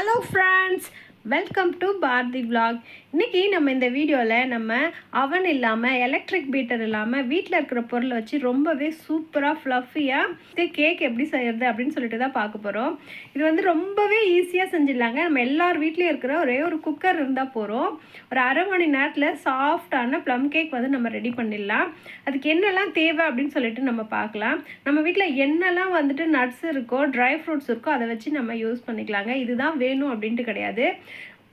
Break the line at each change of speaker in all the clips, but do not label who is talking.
Hello friends, welcome to Bharathi vlog. இன்றைக்கி நம்ம இந்த வீடியோவில் நம்ம அவன் இல்லாமல் எலக்ட்ரிக் பீட்டர் இல்லாமல் வீட்டில் இருக்கிற பொருளை வச்சு ரொம்பவே சூப்பராக ஃப்ளஃபியாக கேக் எப்படி செய்கிறது அப்படின்னு சொல்லிட்டு தான் பார்க்க போகிறோம். இது வந்து ரொம்பவே ஈஸியாக செஞ்சிடலாங்க. நம்ம எல்லார் வீட்லேயும் இருக்கிற ஒரே ஒரு குக்கர் இருந்தால் போகிறோம். ஒரு அரை மணி நேரத்தில் சாஃப்டான ப்ளம் கேக் வந்து நம்ம ரெடி பண்ணிடலாம். அதுக்கு என்னெல்லாம் தேவை அப்படின்னு சொல்லிட்டு நம்ம பார்க்கலாம். நம்ம வீட்டில் என்னெல்லாம் வந்துட்டு நட்ஸ் இருக்கோ, ட்ரை ஃப்ரூட்ஸ் இருக்கோ, அதை வச்சு நம்ம யூஸ் பண்ணிக்கலாங்க. இதுதான் வேணும் அப்படின்ட்டு கிடையாது.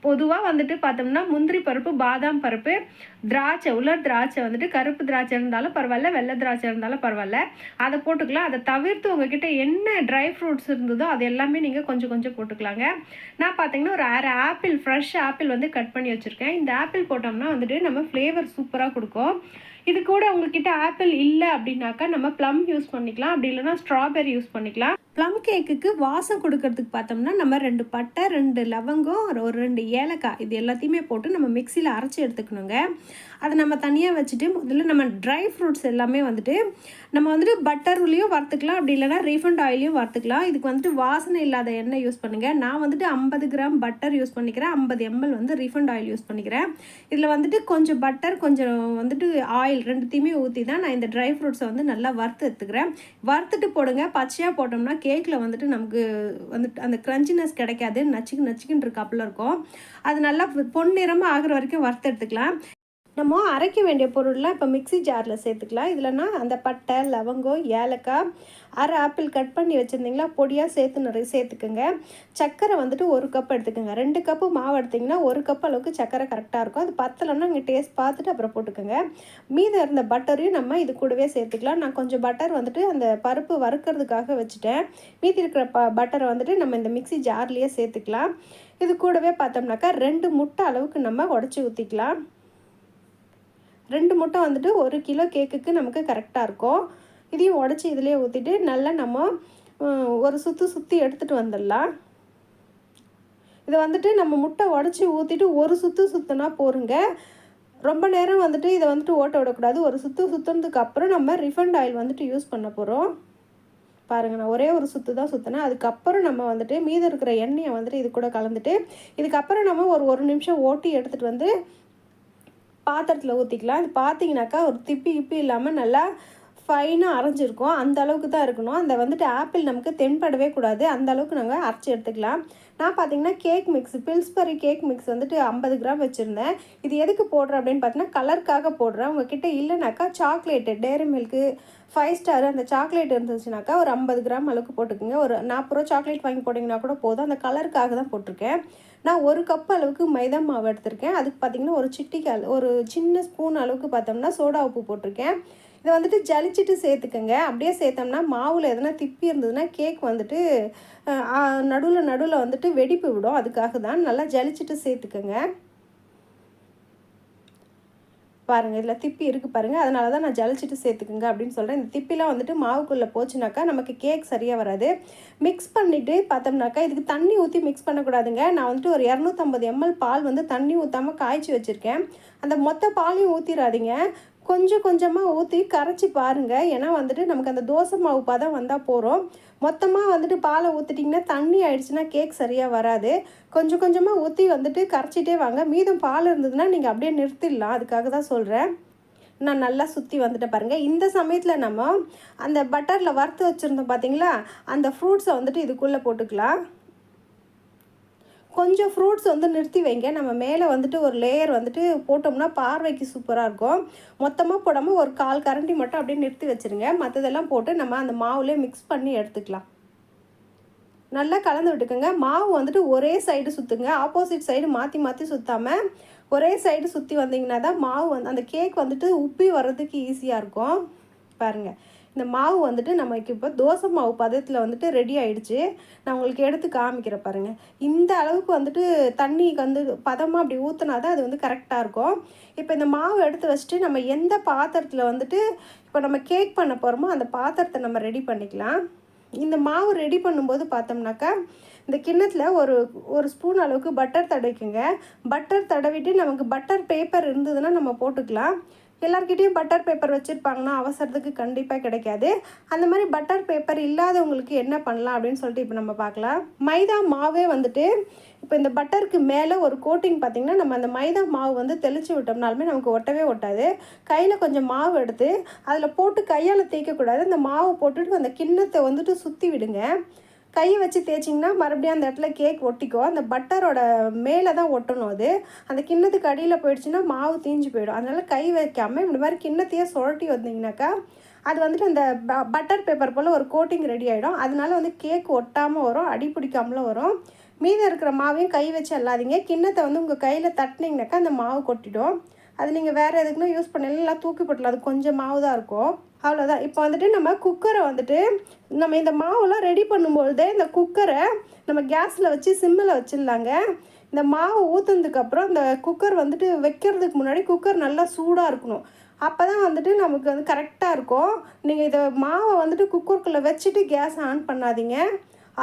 பொதுவாக வந்துட்டு பார்த்தோம்னா முந்திரி பருப்பு, பாதாம் பருப்பு, திராட்சை, உலர் திராட்சை வந்துட்டு கருப்பு திராட்சை இருந்தாலும் பரவாயில்ல, வெள்ளை திராட்சை இருந்தாலும் பரவாயில்ல, அதை போட்டுக்கலாம். அதை தவிர்த்து உங்ககிட்ட என்ன ட்ரை ஃப்ரூட்ஸ் இருந்ததோ அது எல்லாமே நீங்கள் கொஞ்சம் கொஞ்சம் போட்டுக்கலாங்க. நான் பார்த்தீங்கன்னா ஒரு அரை ஆப்பிள், ஃப்ரெஷ் ஆப்பிள் வந்து கட் பண்ணி வச்சுருக்கேன். இந்த ஆப்பிள் போட்டோம்னா வந்துட்டு நம்ம ஃப்ளேவர் சூப்பராக கொடுக்கும். இது கூட உங்ககிட்ட ஆப்பிள் இல்லை அப்படின்னாக்கா நம்ம ப்ளம் யூஸ் பண்ணிக்கலாம், அப்படி இல்லைன்னா ஸ்ட்ராபெரி யூஸ் பண்ணிக்கலாம். ப்ளம் கேக்குக்கு வாசம் கொடுக்கறதுக்கு பார்த்தோம்னா நம்ம 2 பட்டை, 2 லவங்கம், ஒரு 2 ஏலக்காய், இது எல்லாத்தையுமே போட்டு நம்ம மிக்சியில் அரைச்சி எடுத்துக்கணுங்க. அதை நம்ம தனியாக வச்சுட்டு முதல்ல நம்ம ட்ரை ஃப்ரூட்ஸ் எல்லாமே வந்துட்டு நம்ம வந்துட்டு பட்டர்லேயும் வறுத்துக்கலாம், அப்படி இல்லைனா ரீஃபண்ட் ஆயிலையும் வறுத்துக்கலாம். இதுக்கு வந்துட்டு வாசனை இல்லாத எண்ணெய் யூஸ் பண்ணுங்கள். நான் வந்துட்டு 50 கிராம் பட்டர் யூஸ் பண்ணிக்கிறேன், 50 ml வந்து ரீஃபண்ட் ஆயில் யூஸ் பண்ணிக்கிறேன். இதில் வந்துட்டு கொஞ்சம் பட்டர், கொஞ்சம் வந்துட்டு ஆயில் ரெண்டுத்தையுமே ஊற்றி தான் நான் இந்த ட்ரை ஃப்ரூட்ஸை வந்து நல்லா வறுத்து எடுத்துக்கிறேன். வறுத்துட்டு போடுங்க. பச்சையாக போட்டோம்னா கேக்கில் வந்துட்டு நமக்கு வந்துட்டு அந்த க்ரன்ச்சினஸ் கிடைக்காது, நச்சுக்குன்னு இருக்காப்புல இருக்கும். அது நல்லா பொன்னிறமாக ஆகிற வரைக்கும் வறுத்து எடுத்துக்கலாம். நம்ம அரைக்க வேண்டிய பொருள்லாம் இப்போ மிக்சி ஜாரில் சேர்த்துக்கலாம். இதில்னா அந்த பட்டை, லவங்கம், ஏலக்காய், அரை ஆப்பிள் கட் பண்ணி வச்சுருந்தீங்களா பொடியாக சேர்த்துக்குங்க. சர்க்கரை வந்துட்டு 1 கப் எடுத்துக்கோங்க. 2 கப்பு மாவு எடுத்திங்கன்னா 1 கப் அளவுக்கு சர்க்கரை கரெக்டாக இருக்கும். அது பத்தலைன்னா நீங்கள் டேஸ்ட் பார்த்துட்டு அப்புறம் போட்டுக்கோங்க. மீதம் இருந்த பட்டரையும் நம்ம இது கூடவே சேர்த்துக்கலாம். நான் கொஞ்சம் பட்டர் வந்துட்டு அந்த பருப்பு வறுக்கிறதுக்காக வச்சுட்டேன். மீதி இருக்கிற பட்டரை வந்துட்டு நம்ம இந்த மிக்சி ஜார்லேயே சேர்த்துக்கலாம். இது கூடவே பார்த்தோம்னாக்கா 2 முட்டை அளவுக்கு நம்ம உடச்சி ஊற்றிக்கலாம். 2 முட்டை வந்துட்டு 1 கிலோ கேக்குக்கு நமக்கு கரெக்டாக இருக்கும். இதையும் உடச்சி இதிலே ஊற்றிட்டு நல்லா நம்ம ஒரு சுற்றி எடுத்துகிட்டு வந்துடலாம். இதை வந்துட்டு நம்ம முட்டை உடச்சி ஊற்றிட்டு ஒரு சுற்றுனா போருங்க. ரொம்ப நேரம் வந்துட்டு இதை வந்துட்டு ஓட்ட விடக்கூடாது. ஒரு சுற்றுனதுக்கு அப்புறம் நம்ம ரிஃபைண்ட் ஆயில் வந்துட்டு யூஸ் பண்ண போகிறோம். பாருங்கள், நான் ஒரே ஒரு சுற்று தான் சுற்றினேன். அதுக்கப்புறம் நம்ம வந்துட்டு மீதம் இருக்கிற எண்ணெயை வந்துட்டு இது கூட கலந்துட்டு இதுக்கப்புறம் நம்ம ஒரு நிமிஷம் ஓட்டி எடுத்துகிட்டு வந்து பாத்திரத்தில் ஊற்றிக்கலாம். இது பார்த்தீங்கன்னாக்கா ஒரு திப்பி இல்லாமல் நல்லா ஃபைனாக அரைஞ்சிருக்கும். அந்த அளவுக்கு தான் இருக்கணும். அந்த வந்துட்டு ஆப்பிள் நமக்கு தென்படவே கூடாது. அந்த அளவுக்கு நாங்கள் அரைச்சி எடுத்துக்கலாம். நான் பார்த்தீங்கன்னா கேக் மிக்ஸ், பில்ஸ்பரி கேக் மிக்ஸ் வந்துட்டு 50 கிராம் வச்சுருந்தேன். இது எதுக்கு போடுறேன் அப்படின்னு பார்த்தீங்கன்னா கலருக்காக போடுறேன். உங்ககிட்ட இல்லைனாக்கா சாக்லேட்டு, டேரி மில்க்கு, 5 ஸ்டார் அந்த சாக்லேட் இருந்துச்சுனாக்கா ஒரு 50 கிராம் அளவுக்கு போட்டுக்கோங்க. ஒரு 40 ரூபா சாக்லேட் வாங்கி போட்டிங்கன்னா கூட போதும். அந்த கலருக்காக தான் போட்டிருக்கேன். நான் 1 கப் அளவுக்கு மைதா மாவு எடுத்திருக்கேன். அதுக்கு பார்த்திங்கன்னா ஒரு சின்ன ஸ்பூன் அளவுக்கு பார்த்தோம்னா சோடா உப்பு போட்டிருக்கேன். இதை வந்துட்டு ஜலிச்சிட்டு சேர்த்துக்கோங்க. அப்படியே சேர்த்தோம்னா மாவில் எதனா திப்பி இருந்ததுன்னா கேக் வந்துட்டு நடுவில் வந்துட்டு வெடிப்பு விடும். அதுக்காக தான் நல்லா ஜலிச்சிட்டு சேர்த்துக்கோங்க. பாருங்கள், இதில் திப்பி இருக்குது பாருங்கள். அதனால தான் நான் ஜலிச்சிட்டு சேர்த்துக்குங்க அப்படின்னு சொல்கிறேன். இந்த திப்பிலாம் வந்துட்டு மாவுக்குள்ளே போச்சுனாக்கா நமக்கு கேக் சரியாக வராது. மிக்ஸ் பண்ணிவிட்டு பார்த்தோம்னாக்கா இதுக்கு தண்ணி ஊற்றி மிக்ஸ் பண்ணக்கூடாதுங்க. நான் வந்துட்டு ஒரு 250 ml பால் வந்து தண்ணி ஊற்றாமல் காய்ச்சி வச்சுருக்கேன். அந்த மொத்த பாலையும் ஊற்றிடாதீங்க. கொஞ்சம் கொஞ்சமாக ஊற்றி கரைச்சி பாருங்கள். ஏன்னா வந்துட்டு நமக்கு அந்த தோசை மாவு பதம் வந்தால் போகிறோம். மொத்தமாக வந்துட்டு பாலை ஊற்றிட்டிங்கன்னா தண்ணி ஆயிடுச்சுன்னா கேக் சரியாக வராது. கொஞ்சம் கொஞ்சமாக ஊற்றி வந்துட்டு கரைச்சிட்டே வாங்க. மீதம் பால் இருந்ததுன்னா நீங்கள் அப்படியே நிறுத்திடலாம். அதுக்காக தான் சொல்கிறேன். நான் நல்லா சுற்றி வந்துட்டு பாருங்கள். இந்த சமயத்தில் நம்ம அந்த பட்டரில் வறுத்து வச்சுருந்தோம் பார்த்தீங்களா, அந்த ஃப்ரூட்ஸை வந்துட்டு இதுக்குள்ளே போட்டுக்கலாம். கொஞ்சம் ஃப்ரூட்ஸ் வந்து நிறுத்தி வைங்க. நம்ம மேலே வந்துட்டு ஒரு லேயர் வந்துட்டு போட்டோம்னா பார்வைக்கு சூப்பராக இருக்கும். மொத்தமாக போடாமல் ஒரு 1/4 கரண்டி மட்டும் அப்படியே நிறுத்தி வச்சுருங்க. மற்றதெல்லாம் போட்டு நம்ம அந்த மாவுலேயே மிக்ஸ் பண்ணி எடுத்துக்கலாம். நல்லா கலந்து விட்டுக்கோங்க. மாவு வந்துட்டு ஒரே சைடு சுற்றுங்க. ஆப்போசிட் சைடு மாற்றி சுற்றாமல் ஒரே சைடு சுற்றி வந்தீங்கன்னா தான் மாவு வந்து அந்த கேக் வந்துட்டு உப்பி வர்றதுக்கு ஈஸியாக இருக்கும். பாருங்கள், இந்த மாவு வந்துட்டு நமக்கு இப்போ தோசை மாவு பதத்தில் வந்துட்டு ரெடி ஆகிடுச்சு. நான் உங்களுக்கு எடுத்து காமிக்கிறேன் பாருங்கள். இந்த அளவுக்கு வந்துட்டு தண்ணி வந்து பதமாக அப்படி ஊற்றினா தான் அது வந்து கரெக்டாக இருக்கும். இப்போ இந்த மாவு எடுத்து வச்சுட்டு நம்ம எந்த பாத்திரத்தில் வந்துட்டு இப்போ நம்ம கேக் பண்ண போகிறோமோ அந்த பாத்திரத்தை நம்ம ரெடி பண்ணிக்கலாம். இந்த மாவு ரெடி பண்ணும்போது பார்த்தோம்னாக்கா இந்த கிண்ணத்தில் ஒரு ஸ்பூன் அளவுக்கு பட்டர் தடவிக்குங்க. பட்டர் தடவிட்டு நமக்கு பட்டர் பேப்பர் இருந்ததுன்னா நம்ம போட்டுக்கலாம். எல்லார்கிட்டயும் பட்டர் பேப்பர் வச்சுருப்பாங்கன்னா அவசரத்துக்கு கண்டிப்பாக கிடைக்காது. அந்த மாதிரி பட்டர் பேப்பர் இல்லாதவங்களுக்கு என்ன பண்ணலாம் அப்படின்னு சொல்லிட்டு இப்போ நம்ம பார்க்கலாம். மைதா மாவே வந்துட்டு இப்போ இந்த பட்டருக்கு மேலே ஒரு கோட்டிங் பார்த்திங்கன்னா, நம்ம அந்த மைதா மாவு வந்து தெளித்து விட்டோம்னாலுமே நமக்கு ஒட்டவே ஒட்டாது. கையில் கொஞ்சம் மாவு எடுத்து அதில் போட்டு கையால் தேய்க்கக்கூடாது. அந்த மாவு போட்டுட்டு அந்த கிண்ணத்தை வந்துட்டு சுற்றி விடுங்க. கையை வச்சு தேய்ச்சிங்கன்னா மறுபடியும் அந்த இடத்துல கேக் ஒட்டிக்கும். அந்த பட்டரோட மேலே தான் ஒட்டணும். அது அந்த கிண்ணத்துக்கு அடியில் போயிடுச்சுன்னா மாவு தீஞ்சு போயிடும். அதனால் கை வைக்காமல் இந்த மாதிரி கிண்ணத்தையே சுழட்டி வந்தீங்கன்னாக்கா அது வந்துட்டு அந்த பட்டர் பேப்பர் போல் ஒரு கோட்டிங் ரெடி ஆகிடும். அதனால வந்து கேக் ஒட்டாமல் வரும், அடி பிடிக்காமலும் வரும். மீதம் இருக்கிற மாவையும் கை வச்சு அல்லாதீங்க. கிண்ணத்தை வந்து உங்கள் கையில் தட்டினீங்கனாக்கா அந்த மாவு கொட்டிடும். அது நீங்கள் வேறு எதுக்குன்னா யூஸ் பண்ணலாம், எல்லாம் தூக்கி போட்டலாம். அது கொஞ்சம் மாவு தான் இருக்கும், அவ்வளோதான். இப்போ வந்துட்டு நம்ம குக்கரை வந்துட்டு நம்ம இந்த மாவுலாம் ரெடி பண்ணும்பொழுதே இந்த குக்கரை நம்ம கேஸில் வச்சு சிம்மில் வச்சிடலாங்க. இந்த மாவு ஊற்றுனதுக்கப்புறம் இந்த குக்கர் வந்துட்டு வைக்கிறதுக்கு முன்னாடி குக்கர் நல்லா சூடாக இருக்கணும். அப்போ தான் வந்துட்டு நமக்கு வந்து கரெக்டாக இருக்கும். நீங்கள் இதை மாவை வந்துட்டு குக்கருக்குள்ளே வச்சுட்டு கேஸ் ஆன் பண்ணாதீங்க.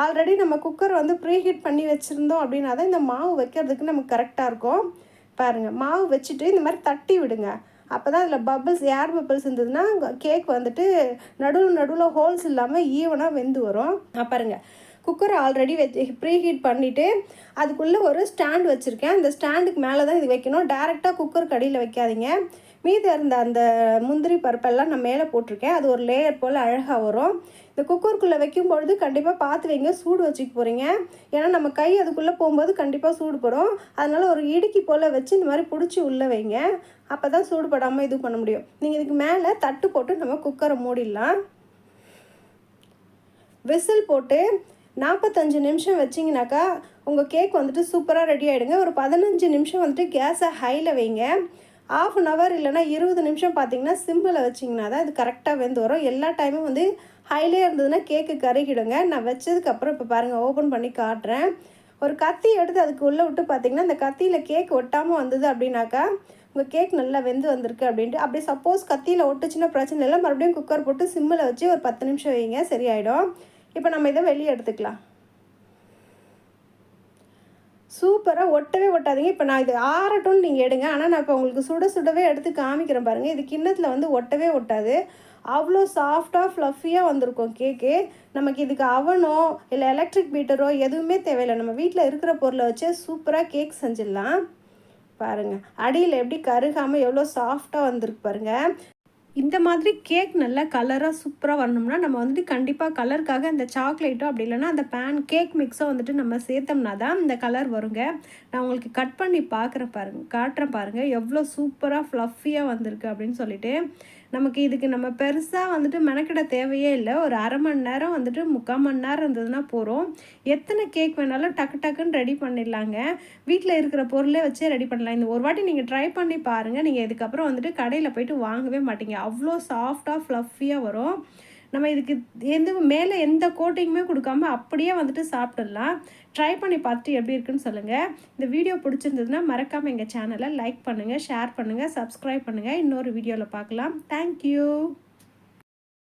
ஆல்ரெடி நம்ம குக்கர் வந்து ப்ரீஹீட் பண்ணி வச்சுருந்தோம் அப்படின்னா தான் இந்த மாவு வைக்கிறதுக்கு நமக்கு கரெக்டாக இருக்கும். பாருங்கள், மாவு வச்சுட்டு இந்த மாதிரி தட்டி விடுங்க. அப்போ தான் அதில் பபிள்ஸ், ஏர் பபிள்ஸ் இருந்ததுன்னா கேக் வந்துட்டு நடுவில் ஹோல்ஸ் இல்லாமல் ஈவனாக வெந்து வரும். பாருங்கள், குக்கரை ஆல்ரெடி ப்ரீஹீட் பண்ணிவிட்டு அதுக்குள்ளே ஒரு ஸ்டாண்ட் வச்சுருக்கேன். அந்த ஸ்டாண்டுக்கு மேலே தான் இது வைக்கணும். டேரெக்டாக குக்கருக்கு அடியில் வைக்காதீங்க. மீதி இருந்த அந்த முந்திரி பருப்பெல்லாம் நான் மேலே போட்டிருக்கேன். அது ஒரு லேயர் போல் அழகாக வரும். இந்த குக்கருக்குள்ளே வைக்கும்பொழுது கண்டிப்பாக பார்த்து வைங்க, சூடு வச்சுக்க போகிறீங்க. ஏன்னா நம்ம கை அதுக்குள்ளே போகும்போது கண்டிப்பாக சூடுபடும். அதனால் ஒரு இடுக்கி போல் வச்சு இந்த மாதிரி பிடிச்சி உள்ளே வைங்க. அப்போ தான் சூடுபடாமல் இது பண்ண முடியும். நீங்கள் இதுக்கு மேலே தட்டு போட்டு நம்ம குக்கரை மூடிடலாம். விசில் போட்டு 45 நிமிஷம் வச்சிங்கனாக்கா உங்கள் கேக் வந்துட்டு சூப்பராக ரெடி ஆகிடுங்க. ஒரு 15 நிமிஷம் வந்துட்டு கேஸை ஹையில் வைங்க. 1/2 hour இல்லைனா 20 நிமிஷம் பார்த்தீங்கன்னா சிம்மில் வச்சிங்கன்னா தான் இது கரெக்டாக வெந்து வரும். எல்லா டைமும் வந்து ஹைலே இருந்ததுன்னா கேக்கு கருகிடுங்க. நான் வச்சதுக்கப்புறம் இப்போ பாருங்கள், ஓப்பன் பண்ணி காட்டுறேன். ஒரு கத்தி எடுத்து அதுக்கு உள்ளே விட்டு பார்த்தீங்கன்னா அந்த கத்தியில் கேக் ஒட்டாமல் வந்தது அப்படின்னாக்கா உங்கள் கேக் நல்லா வெந்து வந்திருக்கு அப்படின்ட்டு. அப்படி சப்போஸ் கத்தியில் ஒட்டுச்சுன்னா பிரச்சனை இல்லை, மறுபடியும் குக்கர் போட்டு சிம்மில் வச்சு ஒரு 10 நிமிஷம் வைங்க, சரியாயிடும். இப்போ நம்ம இதை வெளியே எடுத்துக்கலாம். சூப்பராக ஒட்டவே ஒட்டாதீங்க. இப்போ நான் இது ஆறட்டும்னு நீங்கள் எடுங்க. ஆனால் நான் இப்போ உங்களுக்கு சுடவே எடுத்து காமிக்கிறேன் பாருங்கள். இது கிண்ணத்தில் வந்து ஒட்டவே ஒட்டாது. அவ்வளோ சாஃப்டாக ஃப்ளஃபியாக வந்திருக்கும் கேக்கு. நமக்கு இதுக்கு அவனோ இல்லை எலக்ட்ரிக் பீட்டரோ எதுவுமே தேவையில்லை. நம்ம வீட்டில் இருக்கிற பொருளை வச்சு சூப்பராக கேக் செஞ்சிடலாம். பாருங்கள், அடியில் எப்படி கருகாமல் எவ்வளோ சாஃப்டாக வந்திருக்கு பாருங்கள். இந்த மாதிரி கேக் நல்லா கலராக சூப்பராக வரணும்னா நம்ம வந்துட்டு கண்டிப்பாக கலருக்காக இந்த சாக்லேட்டோ அப்படி இல்லைன்னா அந்த கேக் மிக்ஸோ வந்துட்டு நம்ம சேர்த்தோம்னா தான் இந்த கலர் வருங்க. நான் உங்களுக்கு கட் பண்ணி காட்டுறேன் பாருங்கள் எவ்வளோ சூப்பராக ஃப்ளஃபியாக வந்திருக்கு அப்படின்னு சொல்லிட்டு. நமக்கு இதுக்கு நம்ம பெருசாக வந்துட்டு மெனக்கிட தேவையே இல்லை. ஒரு 1/2 மணி நேரம் வந்துட்டு 3/4 மணி நேரம் இருந்ததுன்னா போகிறோம். எத்தனை கேக் வேணாலும் டக்குன்னு ரெடி பண்ணிடலாங்க. வீட்டில் இருக்கிற பொருளே வச்சே ரெடி பண்ணலாம். இந்த ஒரு வாட்டி நீங்கள் ட்ரை பண்ணி பாருங்கள். நீங்கள் இதுக்கப்புறம் வந்துட்டு கடையில் போய்ட்டு வாங்கவே மாட்டீங்க. அவ்வளோ சாஃப்டாக ஃப்ளஃபியாக வரும். நம்ம இதுக்கு மேலே எந்த கோட்டிங்குமே கொடுக்காம அப்படியே வந்துட்டு சாப்பிட்டுடலாம். ட்ரை பண்ணி பார்த்துட்டு எப்படி இருக்குன்னு சொல்லுங்கள். இந்த வீடியோ பிடிச்சிருந்ததுன்னா மறக்காமல் எங்கள் சேனலை லைக் பண்ணுங்கள், ஷேர் பண்ணுங்கள், சப்ஸ்கிரைப் பண்ணுங்கள். இன்னொரு வீடியோவில் பார்க்கலாம். தேங்க்யூ.